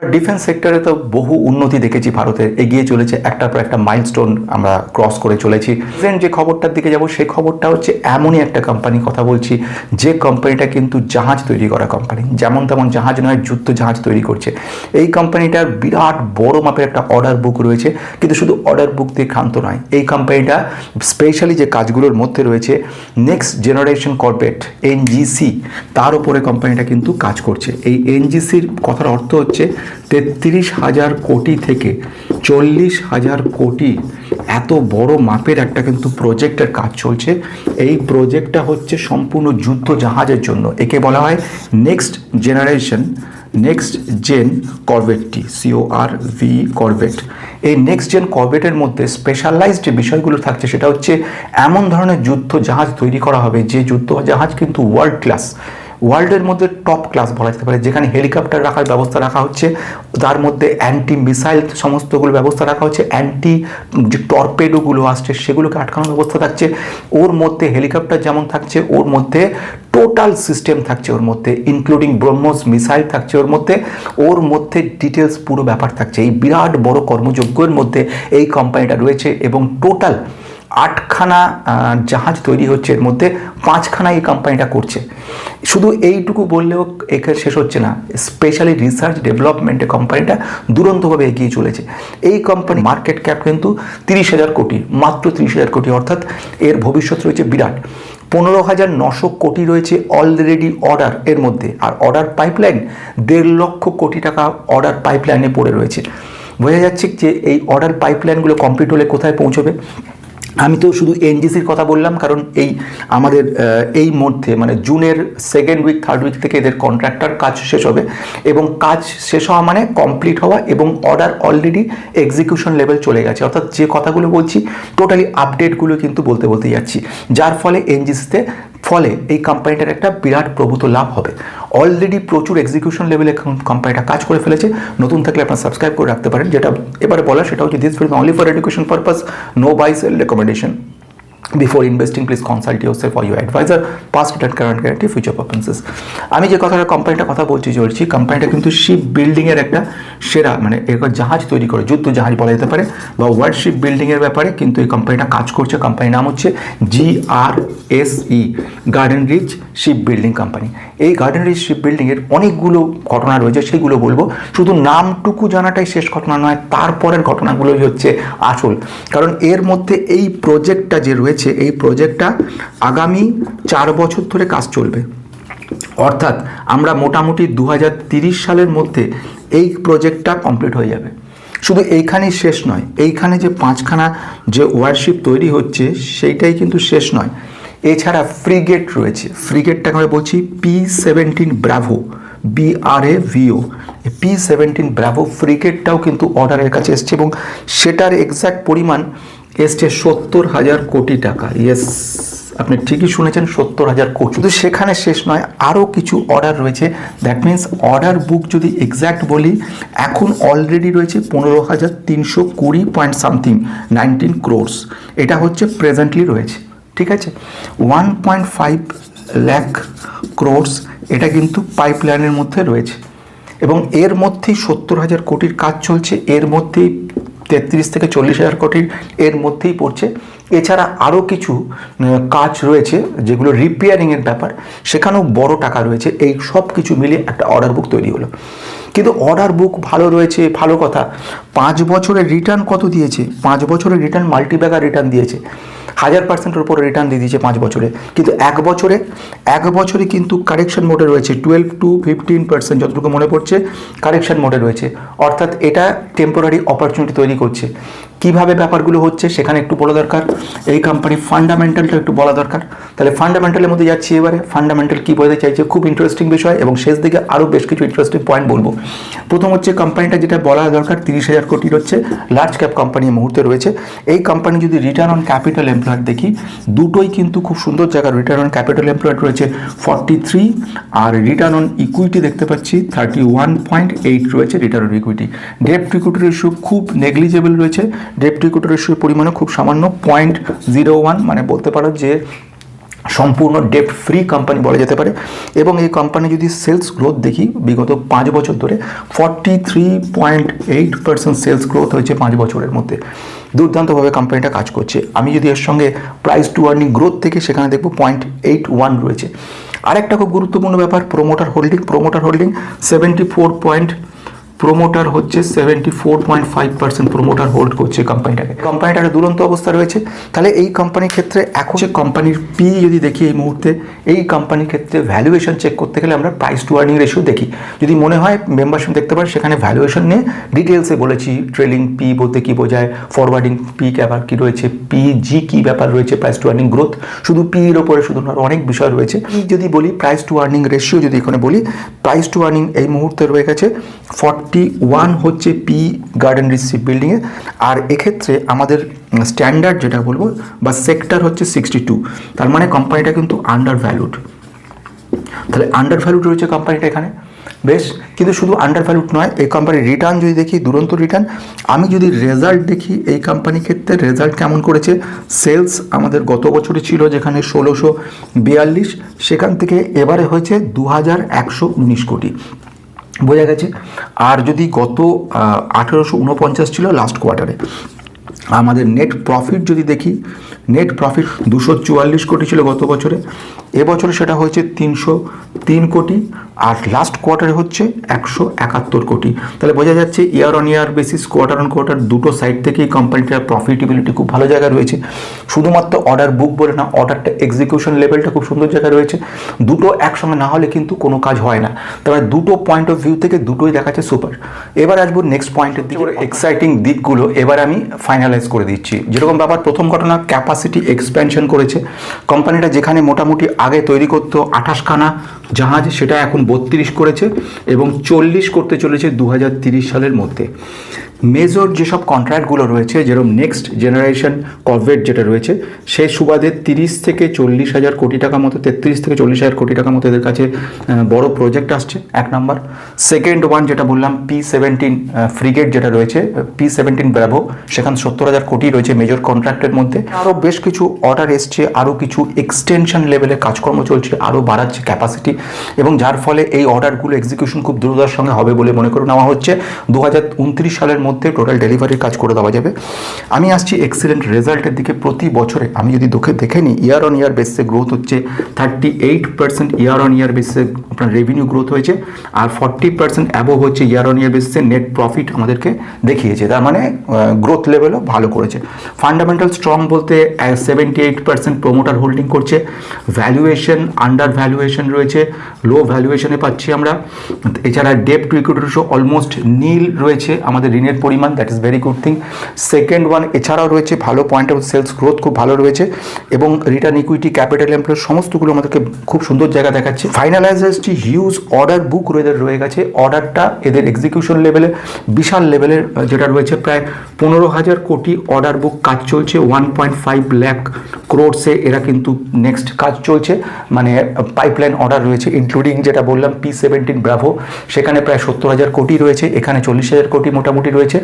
Defence সেক্টরে তো বহু উন্নতি দেখেছি, ভারতের এগিয়ে চলেছে, একটার পর একটা মাইলস্টোন আমরা ক্রস করে চলেছি। রিসেন্ট যে খবরটার দিকে যাব সেই খবরটা হচ্ছে এমনই একটা কোম্পানি কথা বলছি, যে কোম্পানিটা কিন্তু জাহাজ তৈরি করা কোম্পানি, যেমন তেমন জাহাজ নয়, যুদ্ধ জাহাজ তৈরি করছে। এই কোম্পানিটার বিরাট বড় মাপের একটা অর্ডার বুক রয়েছে, কিন্তু শুধু অর্ডার বুক দিয়ে ক্ষান্ত নয়। এই কোম্পানিটা স্পেশালি যে কাজগুলোর মধ্যে রয়েছে নেক্সট জেনারেশন করভেট এনজিসি, তার উপরে কোম্পানিটা কিন্তু কাজ করছে। এই এনজিসির কথার অর্থ হচ্ছে 33,000 কোটি থেকে 40,000 কোটি, এত বড় মাপের একটা কিন্তু প্রজেক্টের কাজ চলছে। এই প্রজেক্টটা হচ্ছে সম্পূর্ণ যুদ্ধ জাহাজের জন্য। একে বলা হয় নেক্সট জেন করভেটটি, CORV করভেট। এই নেক্সট জেন করভেটের মধ্যে স্পেশালাইজড যে বিষয়গুলো থাকছে সেটা হচ্ছে এমন ধরনের যুদ্ধ জাহাজ তৈরি করা হবে যে যুদ্ধ জাহাজ কিন্তু ওয়ার্ল্ড ক্লাস, ওয়ার্ল্ডের মধ্যে টপ ক্লাস বলা যেতে পারে, যেখানে হেলিকপ্টার রাখার ব্যবস্থা রাখা হচ্ছে, তার মধ্যে অ্যান্টি মিসাইল সমস্তগুলো ব্যবস্থা রাখা হচ্ছে, অ্যান্টি যে টর্পেডোগুলো আসছে সেগুলোকে আটকানোর ব্যবস্থা থাকছে। ওর মধ্যে হেলিকপ্টার যেমন থাকছে, ওর মধ্যে টোটাল সিস্টেম থাকছে, ওর মধ্যে ইনক্লুডিং ব্রহ্মোস মিসাইল থাকছে, ওর মধ্যে ডিটেলস পুরো ব্যাপার থাকছে। এই বিরাট বড় কর্মযজ্ঞের মধ্যে এই কোম্পানিটা রয়েছে এবং টোটাল 8খানা জাহাজ তৈরি হচ্ছে, এর মধ্যে 5খানা এই কোম্পানিটা করছে। শুধু এইটুকু বললেও এখানে শেষ হচ্ছে না, স্পেশালি রিসার্চ ডেভেলপমেন্টে কোম্পানিটা দুরন্তভাবে এগিয়ে চলেছে। এই কোম্পানি মার্কেট ক্যাপ কিন্তু 30,000 কোটি, মাত্র 30,000 কোটি, অর্থাৎ এর ভবিষ্যৎ রয়েছে বিরাট। 15,900 কোটি রয়েছে অলরেডি অর্ডার এর মধ্যে, আর অর্ডার পাইপলাইন 1.5 লক্ষ কোটি টাকা অর্ডার পাইপলাইনে পড়ে রয়েছে। বোঝা যাচ্ছে যে এই অর্ডার পাইপলাইনগুলো কমপ্লিট হলে কোথায় পৌঁছবে। আমি তো শুধু এনজিসির কথা বললাম কারণ এই আমাদের এই মধ্যে মানে জুনের 2nd উইক 3rd উইক থেকে এদের কন্ট্রাক্টর কাজ শেষ হবে, এবং কাজ শেষ হওয়া মানে কমপ্লিট হওয়া, এবং অর্ডার অলরেডি এক্সিকিউশন লেভেল চলে গেছে। অর্থাৎ যে কথাগুলো বলছি টোটালি আপডেটগুলো কিন্তু বলতে যাচ্ছি, যার ফলে এনজিসিতে এই কোম্পানিটার একটা বিরাট প্রভূত লাভ হবে। অলরেডি প্রচুর এক্সিকিউশন লেভেলে কোম্পানিটা কাজ করে ফেলেছে। নতুন থাকলে আপনারা সাবস্ক্রাইব করে রাখতে পারেন। যেটা এবারে বলা সেটা হচ্ছে this video only for education purpose, no buy sell recommendation. Before investing, please consult yourself or your advisor, past and current guarantee, future purposes. আমি যে কথাটা কোম্পানিটা কথা চলছি, কোম্পানিটা কিন্তু শিপ বিল্ডিংয়ের একটা সেরা, মানে এরকম জাহাজ তৈরি করে, যুদ্ধ জাহাজ বলা যেতে পারে, বা ওয়ার্ল্ড শিপ বিল্ডিংয়ের ব্যাপারে কিন্তু এই কোম্পানিটা কাজ করছে। কোম্পানির নাম হচ্ছে GRSE, Garden Reach Ship Building Company. এই গার্ডেন রিচ শিপ বিল্ডিংয়ের অনেকগুলো ঘটনা রয়েছে, সেগুলো বলবো। শুধু নামটুকু জানাটাই শেষ ঘটনা নয়, তারপরের ঘটনাগুলোই হচ্ছে আসল। কারণ এর মধ্যে এই প্রজেক্টটা যে রয়েছে, এই প্রজেক্টটা আগামী 4 বছর ধরে কাজ চলবে। অর্থাৎ আমরা মোটামুটি 2030 সালের মধ্যে এই প্রজেক্টটা কমপ্লিট হয়ে যাবে। শুধু এইখানেই শেষ নয়, এইখানে যে 5খানা যে ওয়ারশিপ তৈরি হচ্ছে সেইটাই কিন্তু শেষ নয়। এছাড়া ফ্রিগেট রয়েছে, ফ্রিগেটটাকে আমরা বলছি P-17 Bravo, BRAVO। P-17 Bravo ফ্রিগেটটাও কিন্তু অর্ডারের কাছে এসছে, এবং সেটার এক্স্যাক্ট পরিমাণ এসছে 70,000 কোটি টাকা। ইয়েস, আপনি ঠিকই শুনেছেন, 70,000 কোটি। শুধু সেখানে শেষ নয়, আরও কিছু অর্ডার রয়েছে। দ্যাট মিন্স অর্ডার বুক যদি এক্স্যাক্ট বলি, এখন অলরেডি রয়েছে 15,320 পয়েন্ট সামথিং 19 crores। এটা হচ্ছে প্রেজেন্টলি রয়েছে, ঠিক আছে। 1.5 লাখ crores এটা কিন্তু পাইপলাইনের মধ্যে রয়েছে, এবং এর মধ্যেই 70,000 কোটির কাজ চলছে, এর মধ্যেই 33 থেকে 40,000 কোটির এর মধ্যেই পড়ছে। এছাড়া আরও কিছু কাজ রয়েছে যেগুলো রিপেয়ারিংয়ের ব্যাপার, সেখানেও বড় টাকা রয়েছে। এই সব কিছু মিলিয়ে একটা অর্ডার বুক তৈরি হলো। কিন্তু অর্ডার বুক ভালো রয়েছে, ভালো কথা। 5 বছরের রিটার্ন কত দিয়েছে? 5 বছরের রিটার্ন মাল্টিব্যাগার রিটার্ন দিয়েছে, 1000%-এর উপরে রিটার্ন দিয়ে দিয়েছে 5 বছরে। কিন্তু এক বছরে কিন্তু কারেকশন মোডে রয়েছে 12 to 15%, যতটুকু মনে পড়ছে কারেকশন মোডে রয়েছে। অর্থাৎ এটা টেম্পোরারি অপরচুনিটি তৈরি করছে। কিভাবে ব্যাপারগুলো হচ্ছে সেখানে একটু বলা দরকার। এই কোম্পানির ফান্ডামেন্টালটা একটু বলা দরকার। তাহলে ফান্ডামেন্টালের মধ্যে যাচ্ছি এবারে। ফান্ডামেন্টাল কী বলতে চাইছে, খুব ইন্টারেস্টিং বিষয়, এবং শেষ দিকে আরও বেশ কিছু ইন্টারেস্টিং পয়েন্ট বলবো। প্রথম হচ্ছে কোম্পানিটা যেটা বলা দরকার, 30,000 কোটির হচ্ছে লার্জ ক্যাপ কোম্পানি মুহূর্তে রয়েছে। এই কোম্পানি যদি রিটার্ন অন ক্যাপিটাল এমপ্লয়েড দেখি, দুটোই কিন্তু খুব সুন্দর জায়গা। রিটার্ন অন ক্যাপিটাল এমপ্লয়েড রয়েছে 43, আর রিটার্ন অন ইকুইটি দেখতে পাচ্ছি 31.8 রয়েছে return on equity. Debt to equity ratio খুব নেগলিজেবল রয়েছে। ডেট টু ইকুইটি রেশিওর পরিমাণও খুব সামান্য 0.01, মানে বলতে পারো যে সম্পূর্ণ ডেপ্ট ফ্রি কোম্পানি বলা যেতে পারে। এবং এই কোম্পানি যদি সেলস গ্রোথ দেখি বিগত 5 বছর ধরে 43.8% সেলস গ্রোথ হয়েছে 5 বছরের মধ্যে। দুর্দান্তভাবে কোম্পানিটা কাজ করছে। আমি যদি এর সঙ্গে প্রাইস টু আর্নিং গ্রোথ থেকে সেখানে দেখব 0.81 রয়েছে। আরেকটা খুব গুরুত্বপূর্ণ ব্যাপার প্রোমোটার হোল্ডিং 74.5% প্রোমোটার হোল্ড করছে কোম্পানিটাকে। কোম্পানিটার দুরন্ত অবস্থা রয়েছে। তাহলে এই কোম্পানির ক্ষেত্রে এখন যে কোম্পানির পি যদি দেখি এই মুহূর্তে, এই কোম্পানির ক্ষেত্রে ভ্যালুয়েশন চেক করতে গেলে আমরা প্রাইস টু আর্নিং রেশিও দেখি। যদি মনে হয় মেম্বারশিপ দেখতে পারে, সেখানে ভ্যালুয়েশন নিয়ে ডিটেলসে বলেছি। ট্রেলিং পি বলতে কী বোঝায়, ফরওয়ার্ডিং পি ব্যাপার কী রয়েছে, পিজি কী ব্যাপার রয়েছে, প্রাইস টু আর্নিং গ্রোথ, শুধু পির ওপরে শুধু অনেক বিষয় রয়েছে। যদি বলি প্রাইস টু আর্নিং রেশিও, যদি এখানে বলি প্রাইস টু আর্নিং এই মুহূর্তে রয়ে গেছে 41 হচ্ছে পি গার্ডেন রিচ শিপবিল্ডিংয়ে। আর এক্ষেত্রে আমাদের স্ট্যান্ডার্ড যেটা বলবো বা সেক্টর হচ্ছে 62। তার মানে কোম্পানিটা কিন্তু আন্ডার ভ্যালুড। তাহলে আন্ডার ভ্যালুড রয়েছে কোম্পানিটা এখানে, বেশ। কিন্তু শুধু আন্ডার ভ্যালুড নয়, এই কোম্পানির রিটার্ন যদি দেখি দুরন্ত রিটার্ন। আমি যদি রেজাল্ট দেখি এই কোম্পানির ক্ষেত্রে রেজাল্ট কেমন করেছে, সেলস আমাদের গত বছরে ছিল যেখানে 1642, সেখান থেকে এবারে হয়েছে 2119 কোটি, বোঝা গেছে। আর যদি গত 1849 ছিল লাস্ট কোয়ার্টারে। আমাদের নেট প্রফিট যদি দেখি, নেট প্রফিট 244 কোটি ছিল গত বছরে, এবছরে সেটা হয়েছে 303 কোটি, আর লাস্ট কোয়ার্টারে হচ্ছে 171 কোটি। তাহলে বোঝা যাচ্ছে year on year basis, quarter on quarter দুটো সাইড থেকেই কোম্পানিটার প্রফিটেবিলিটি খুব ভালো জায়গায় রয়েছে। শুধুমাত্র অর্ডার বুক বলে না, অর্ডারটা এক্সিকিউশন লেভেলটা খুব সুন্দর জায়গায় রয়েছে। দুটো একসঙ্গে না হলে কিন্তু কোনো কাজ হয় না। তবে দুটো পয়েন্ট অফ ভিউ থেকে দুটোই দেখাচ্ছে সুপার। এবার আসবো নেক্সট পয়েন্টের দিকে, এক্সাইটিং দিকগুলো এবার আমি ফাইনালাইজ করে দিচ্ছি। যেরকম ব্যাপার, প্রথম ঘটনা ক্যাপাসিটি এক্সপ্যানশন করেছে কোম্পানিটা। যেখানে মোটামুটি আগে তৈরি করতো 28খানা জাহাজ, সেটা এখন 32 করেছে এবং 40 করতে চলেছে 2030 সালের মধ্যে। মেজর যেসব কন্ট্রাক্টগুলো রয়েছে, যেরকম নেক্সট জেনারেশন করভেট যেটা রয়েছে, সেই সুবাদে 30 থেকে 40 হাজার কোটি টাকা মতো, 33 থেকে 40 হাজার কোটি টাকা মতো এদের কাছে বড় প্রজেক্ট আসছে, এক নাম্বার। সেকেন্ড ওয়ান যেটা বললাম P-17 ফ্রিগেট যেটা রয়েছে, P-17 ব্রাভো, সেখানে 70,000 কোটি রয়েছে মেজর কন্ট্রাক্টের মধ্যে। আরও বেশ কিছু অর্ডার এসছে, আরও কিছু এক্সটেনশন লেভেলে কাজকর্ম চলছে, আরও বাড়াচ্ছে ক্যাপাসিটি, এবং যার ফলে এই অর্ডারগুলো এক্সিকিউশন খুব দ্রুততার সঙ্গে হবে বলে মনে করে নেওয়া হচ্ছে। 2029 সালের মধ্যে টোটাল ডেলিভারির কাজ করে দেওয়া যাবে। আমি আসছি এক্সিলেন্ট রেজাল্টের দিকে। প্রতি বছরে আমি যদি দেখে নিই, ইয়ার অন ইয়ার বেসিসে গ্রোথ হচ্ছে 38% ইয়ার অন ইয়ার বেসিসে আপনার রেভিনিউ গ্রোথ হয়েছে, আর 40% অ্যাবোভ হচ্ছে ইয়ার অন ইয়ার বেসিসে নেট প্রফিট আমাদেরকে দেখিয়েছে। তার মানে গ্রোথ লেভেলও ভালো করেছে। ফান্ডামেন্টাল স্ট্রং বলতে 78% প্রোমোটার হোল্ডিং করছে। ভ্যালুয়েশন আন্ডার ভ্যালুয়েশন রয়েছে, লো ভ্যালুয়েশনে পাচ্ছি আমরা। এছাড়া ডেপ্ট টু ইকুইটি রেশিও অলমোস্ট নীল রয়েছে আমাদের ঋণের পরিমাণ, that is very good thing. Second one, এছাড়াও রয়েছে ভালো পয়েন্ট অফ সেলস গ্রোথ খুব ভালো রয়েছে, এবং রিটার্ন ইকুইটি, ক্যাপিটাল এমপ্লয় সমস্তগুলো আমাদেরকে খুব সুন্দর জায়গা দেখাচ্ছে। ফাইনালাইজ আসছি হিউজ অর্ডার বুক রয়ে গেছে। অর্ডারটা এদের এক্সিকিউশন লেভেলে বিশাল লেভেলের যেটা রয়েছে, প্রায় 15,000 কোটি অর্ডার বুক কাজ চলছে। 1.5 লাখ ক্রোড়সে এরা কিন্তু নেক্সট কাজ চলছে, মানে পাইপলাইন অর্ডার রয়েছে, ইনক্লুডিং যেটা বললাম P-17 ব্রাভো, সেখানে প্রায় 70,000 কোটি রয়েছে, এখানে 40,000 কোটি মোটামুটি রয়েছে।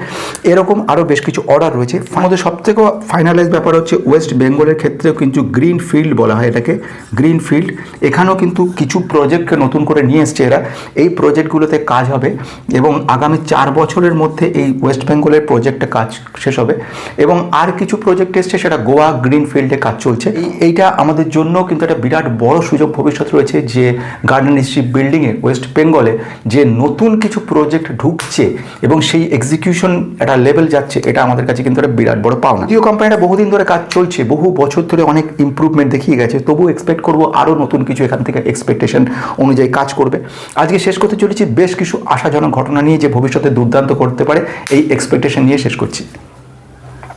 এরকম আরও বেশ কিছু অর্ডার রয়েছে। আমাদের সবথেকে ফাইনালাইজ ব্যাপার হচ্ছে ওয়েস্ট বেঙ্গলের ক্ষেত্রেও কিন্তু গ্রিন ফিল্ড বলা হয় এটাকে, গ্রিন ফিল্ড। এখানেও কিন্তু কিছু প্রজেক্টকে নতুন করে নিয়ে এসছে এরা। এই প্রজেক্টগুলোতে কাজ হবে এবং আগামী 4 বছরের মধ্যে এই ওয়েস্ট বেঙ্গলের প্রজেক্টে কাজ শেষ হবে। এবং আর কিছু প্রজেক্ট এসছে, সেটা গোয়া গ্রিন ফিল্ডে কাজ চলছে। এইটা আমাদের জন্য কিন্তু একটা বিরাট বড় সুযোগ ভবিষ্যৎ রয়েছে, যে গার্ডেন শিপ বিল্ডিংয়ে ওয়েস্ট বেঙ্গলে যে নতুন কিছু প্রজেক্ট ঢুকছে এবং সেই এক্সিকিউশন একটা লেভেল যাচ্ছে, এটা আমাদের কাছে কিন্তু একটা বিরাট বড় পাওনা। যদিও কোম্পানিটা বহুদিন ধরে কাজ চলছে, বহু বছর ধরে অনেক ইম্প্রুভমেন্ট দেখিয়ে গেছে, তবু এক্সপেক্ট করবো আরও নতুন কিছু এখান থেকে এক্সপেকটেশন অনুযায়ী কাজ করবে। আজকে শেষ করতে চলেছি বেশ কিছু আশাজনক ঘটনা নিয়ে, যে ভবিষ্যতে দুর্দান্ত করতে পারে, এই এক্সপেকটেশন নিয়ে শেষ করছি।